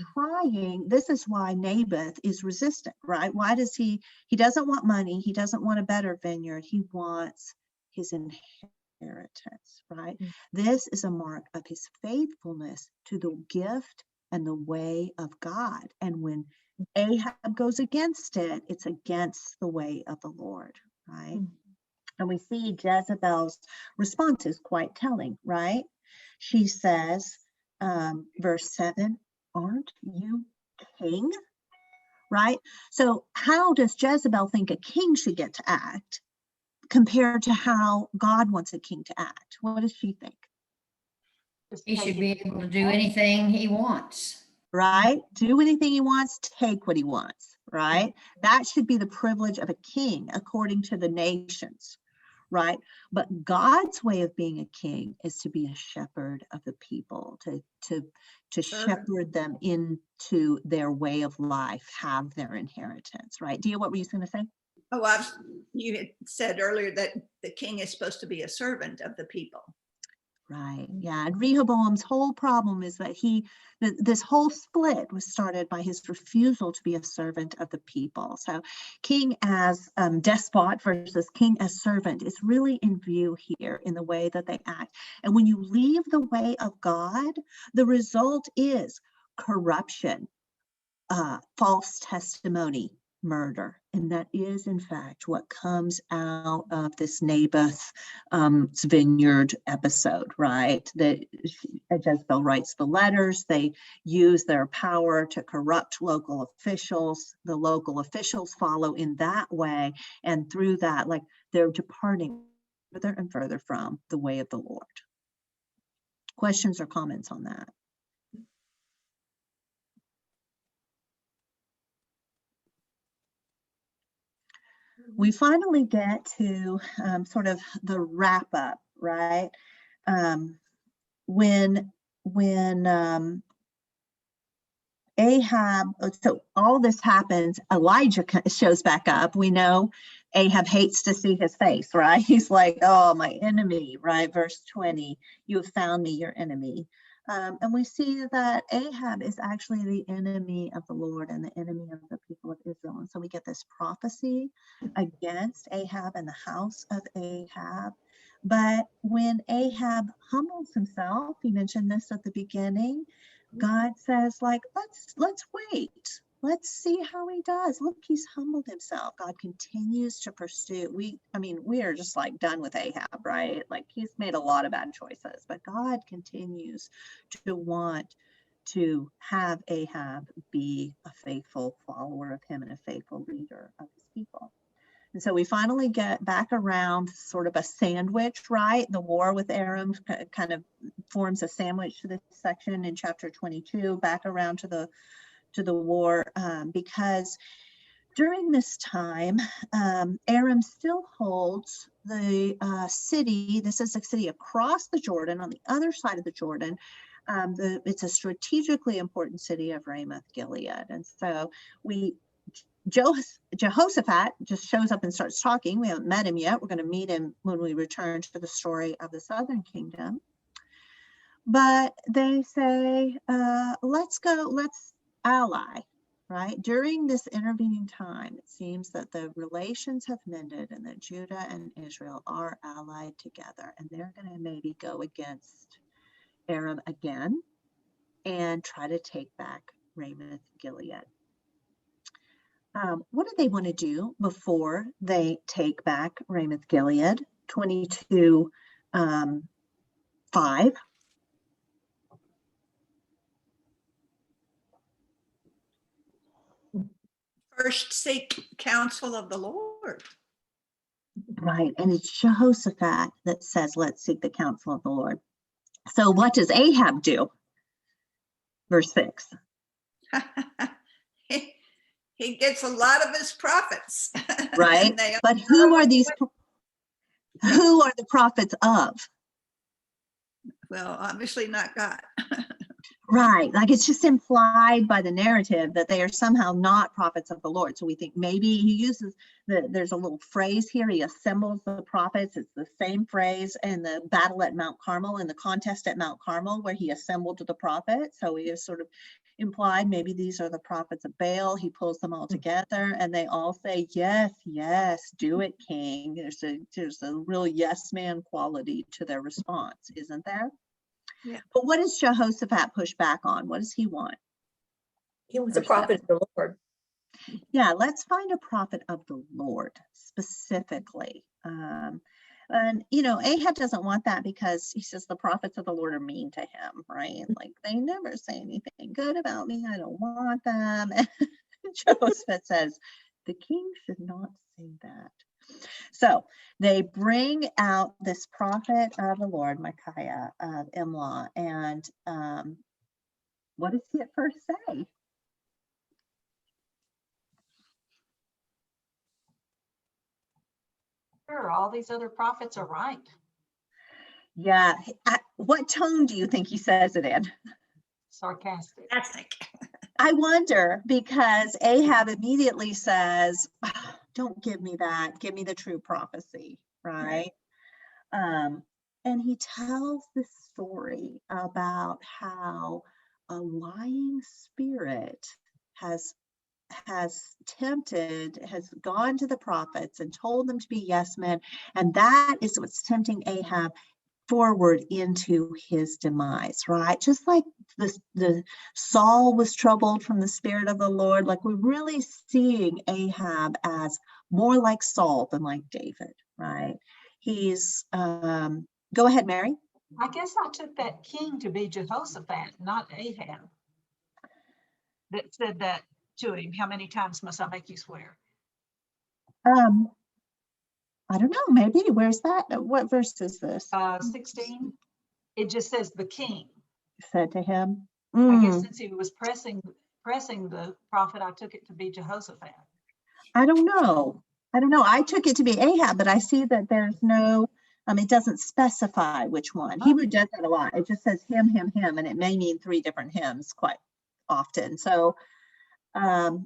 this is why Naboth is resistant, right? Why does he doesn't want money. He doesn't want a better vineyard. He wants his inheritance, right? This is a mark of his faithfulness to the gift and the way of God. And when Ahab goes against it, it's against the way of the Lord, right? And we see Jezebel's response is quite telling, right? She says, verse 7, aren't you king? Right? So how does Jezebel think a king should get to act compared to how God wants a king to act? What does she think? He should be able to do anything he wants. Right? Do anything he wants, take what he wants, right? That should be the privilege of a king according to the nations, right? But God's way of being a king is to be a shepherd of the people, to shepherd them into their way of life, have their inheritance, right? Dia, what were you going to say? You had said earlier that the king is supposed to be a servant of the people. Right. Yeah. And Rehoboam's whole problem is that this whole split was started by his refusal to be a servant of the people. So king as despot versus king as servant is really in view here in the way that they act. And when you leave the way of God, the result is corruption, false testimony, murder. And that is, in fact, what comes out of this Naboth's vineyard episode, right? That Jezebel writes the letters. They use their power to corrupt local officials. The local officials follow in that way. And through that, like, they're departing further and further from the way of the Lord. Questions or comments on that? We finally get to sort of the wrap up, right? When Ahab, so all this happens, Elijah shows back up. We know Ahab hates to see his face, right? He's like, oh, my enemy, right? Verse 20, you have found me, your enemy. And we see that Ahab is actually the enemy of the Lord and the enemy of the people of Israel. And so we get this prophecy against Ahab and the house of Ahab. But when Ahab humbles himself, he mentioned this at the beginning, God says, like, let's wait. Let's see how he does. Look, he's humbled himself. God continues to pursue. We are just like done with Ahab, right? Like, he's made a lot of bad choices, but God continues to want to have Ahab be a faithful follower of him and a faithful leader of his people. And so we finally get back around sort of a sandwich, right? The war with Aram kind of forms a sandwich to this section in chapter 22, back around to the war, because during this time, Aram still holds the city. This is a city across the Jordan, on the other side of the Jordan. It's a strategically important city of Ramoth Gilead. And so Jehoshaphat just shows up and starts talking. We haven't met him yet. We're going to meet him when we return to the story of the southern kingdom. But they say, let's ally, right? During this intervening time, it seems that the relations have mended and that Judah and Israel are allied together, and they're going to maybe go against Aram again and try to take back Ramoth Gilead. What do they want to do before they take back Ramoth Gilead? 22:5. First seek counsel of the Lord. Right, and it's Jehoshaphat that says, let's seek the counsel of the Lord. So what does Ahab do? Verse 6. He gets a lot of his prophets. Right, but who are the prophets of? Well, obviously not God. Right, like it's just implied by the narrative that they are somehow not prophets of the Lord. So we think maybe he uses there's a little phrase here, he assembles the prophets. It's the same phrase in the battle at Mount Carmel, in the contest at Mount Carmel, where he assembled the prophets. So he is sort of implied maybe these are the prophets of Baal. He pulls them all together and they all say, yes, do it, king. There's a real yes man quality to their response, isn't there? Yeah. But what does Jehoshaphat push back on? What does he want? He was a prophet of the Lord. Yeah, let's find a prophet of the Lord specifically. And Ahab doesn't want that because he says the prophets of the Lord are mean to him, right? Like, they never say anything good about me. I don't want them. And Jehoshaphat says the king should not say that. So they bring out this prophet of the Lord, Micaiah of Imlah, and what does he at first say? Sure, all these other prophets are right. Yeah. What tone do you think he says it in? Sarcastic. I wonder, because Ahab immediately says, don't give me that. Give me the true prophecy, right? And he tells this story about how a lying spirit has gone to the prophets and told them to be yes men, and that is what's tempting Ahab forward into his demise, right? Just like the Saul was troubled from the Spirit of the Lord, like we're really seeing Ahab as more like Saul than like David, right? He's go ahead, Mary. I guess I took that king to be Jehoshaphat, not Ahab. That said that to him. How many times must I make you swear? I don't know, maybe. Where's that? What verse is this? 16. It just says the king. Said to him. I guess since he was pressing the prophet, I took it to be Jehoshaphat. I don't know. I took it to be Ahab, but I see that there's no, it doesn't specify which one. Hebrew does that a lot. It just says him, him, him, and it may mean 3 different hymns quite often. So, Well,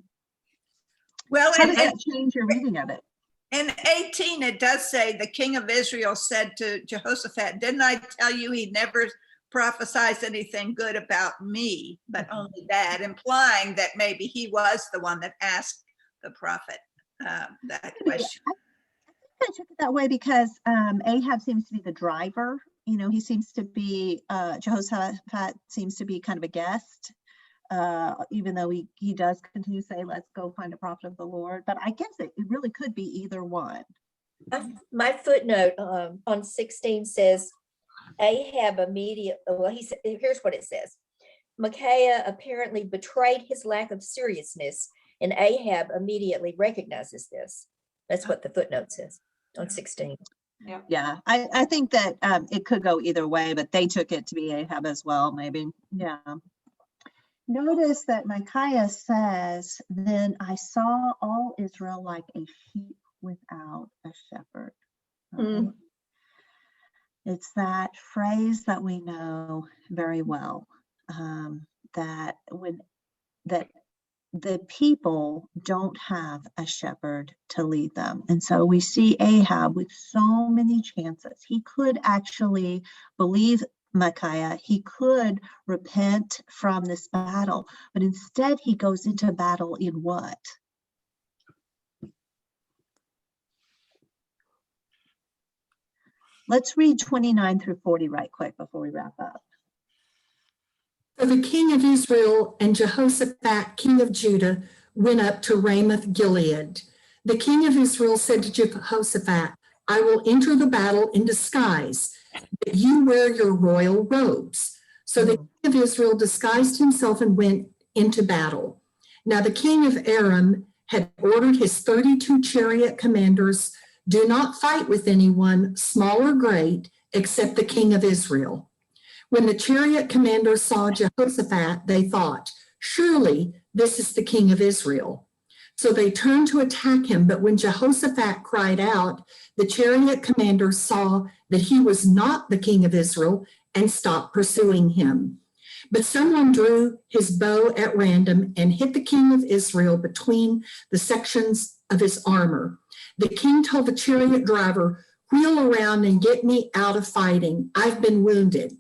how does that change your reading of it? in 18, it does say the king of Israel said to Jehoshaphat, didn't I tell you he never prophesies anything good about me, but only bad, implying that maybe he was the one that asked the prophet that question. I took it that way because Ahab seems to be the driver. He seems to be, Jehoshaphat seems to be kind of a guest. Even though he does continue to say, let's go find a prophet of the Lord. But I guess it really could be either one. My footnote on 16 says, Ahab immediately, well, he said, here's what it says. Micaiah apparently betrayed his lack of seriousness, and Ahab immediately recognizes this. That's what the footnote says on 16. Yeah, I think that it could go either way, but they took it to be Ahab as well, maybe. Yeah. Notice that Micaiah says, then I saw all Israel like a sheep without a shepherd. Right? It's that phrase that we know very well, that the people don't have a shepherd to lead them. And so we see Ahab with so many chances. He could actually believe Micaiah, he could repent from this battle, but instead he goes into battle in what? Let's read 29 through 40 right quick before we wrap up. So the king of Israel and Jehoshaphat, king of Judah, went up to Ramoth Gilead. The king of Israel said to Jehoshaphat, I will enter the battle in disguise, but you wear your royal robes. So the king of Israel disguised himself and went into battle. Now the king of Aram had ordered his 32 chariot commanders, do not fight with anyone, small or great, except the king of Israel. When the chariot commanders saw Jehoshaphat, they thought, surely this is the king of Israel. So they turned to attack him, but when Jehoshaphat cried out, the chariot commanders saw that he was not the king of Israel and stopped pursuing him. But someone drew his bow at random and hit the king of Israel between the sections of his armor. The king told the chariot driver, wheel around and get me out of fighting. I've been wounded.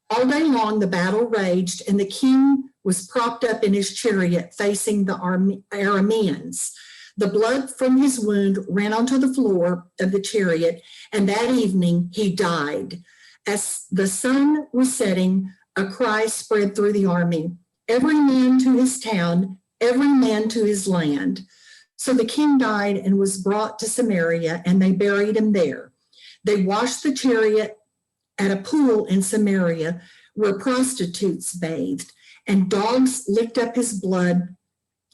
All day long, the battle raged, and the king was propped up in his chariot facing the Arameans. The blood from his wound ran onto the floor of the chariot, and that evening he died. As the sun was setting, a cry spread through the army, every man to his town, every man to his land. So the king died and was brought to Samaria, and they buried him there. They washed the chariot at a pool in Samaria where prostitutes bathed, and dogs licked up his blood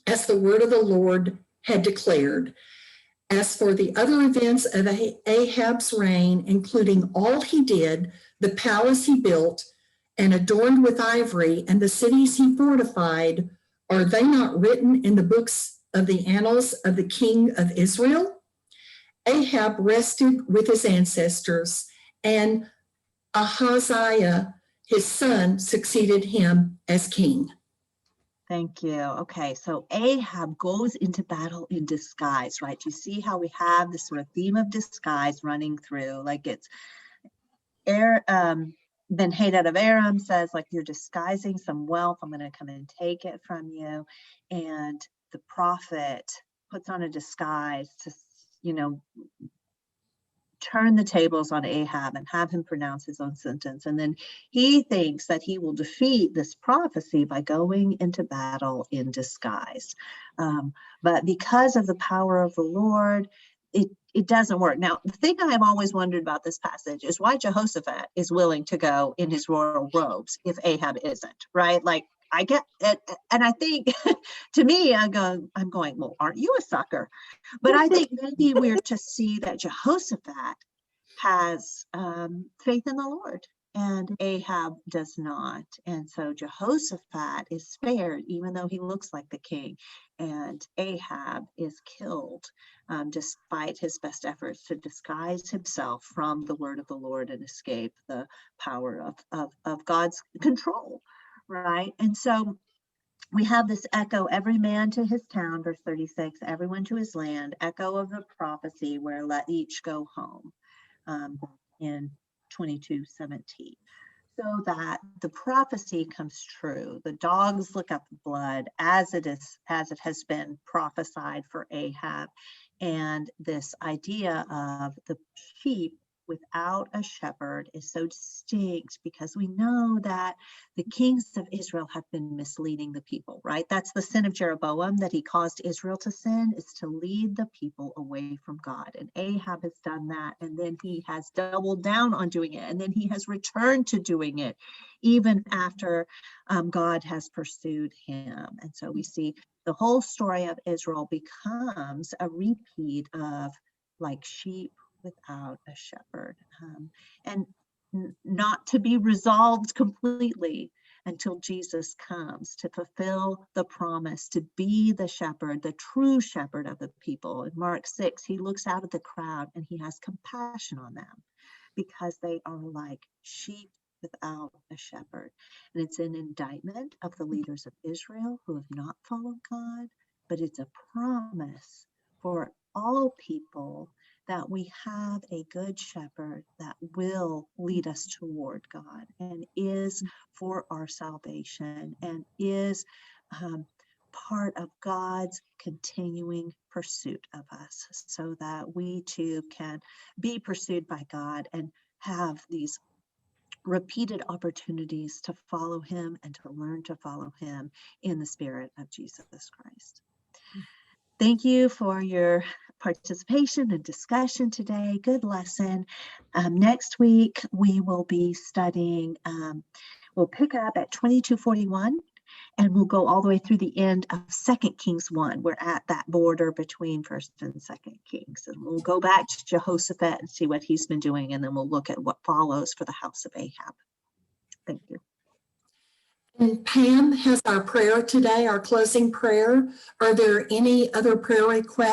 as the word of the Lord had declared. As for the other events of Ahab's reign, including all he did, the palace he built and adorned with ivory, and the cities he fortified, are they not written in the books of the annals of the king of Israel? Ahab rested with his ancestors, and Ahaziah, his son, succeeded him as king. Thank you. Okay, so Ahab goes into battle in disguise, right? You see how we have this sort of theme of disguise running through, like Ben-Hadad of Aram says, like, you're disguising some wealth. I'm going to come and take it from you. And the prophet puts on a disguise to, turn the tables on Ahab and have him pronounce his own sentence. And then he thinks that he will defeat this prophecy by going into battle in disguise. But because of the power of the Lord, it doesn't work. Now, the thing I have always wondered about this passage is why Jehoshaphat is willing to go in his royal robes if Ahab isn't, right? Like, I get it. And I think to me, I'm going, well, aren't you a sucker? But I think maybe we're to see that Jehoshaphat has faith in the Lord and Ahab does not. And so Jehoshaphat is spared, even though he looks like the king, and Ahab is killed despite his best efforts to disguise himself from the word of the Lord and escape the power of God's control. Right. And so we have this echo, every man to his town, verse 36, everyone to his land, echo of the prophecy where let each go home in 22:17. So that the prophecy comes true. The dogs lick up the blood as it has been prophesied for Ahab. And this idea of the sheep without a shepherd is so distinct because we know that the kings of Israel have been misleading the people, right? That's the sin of Jeroboam, that he caused Israel to sin, is to lead the people away from God. And Ahab has done that, and then he has doubled down on doing it, and then he has returned to doing it even after God has pursued him. And so we see the whole story of Israel becomes a repeat of like sheep without a shepherd, and not to be resolved completely until Jesus comes to fulfill the promise to be the shepherd, the true shepherd of the people. In Mark 6, he looks out at the crowd and he has compassion on them because they are like sheep without a shepherd. And it's an indictment of the leaders of Israel who have not followed God, but it's a promise for all people that we have a good shepherd that will lead us toward God and is for our salvation and is part of God's continuing pursuit of us so that we too can be pursued by God and have these repeated opportunities to follow him and to learn to follow him in the spirit of Jesus Christ. Thank you for your participation and discussion today. Good lesson. Next week, we will be studying, we'll pick up at 22:41 and we'll go all the way through the end of 2 Kings 1. We're at that border between 1st and 2nd Kings. And we'll go back to Jehoshaphat and see what he's been doing. And then we'll look at what follows for the house of Ahab. Thank you. And Pam has our prayer today, our closing prayer. Are there any other prayer requests?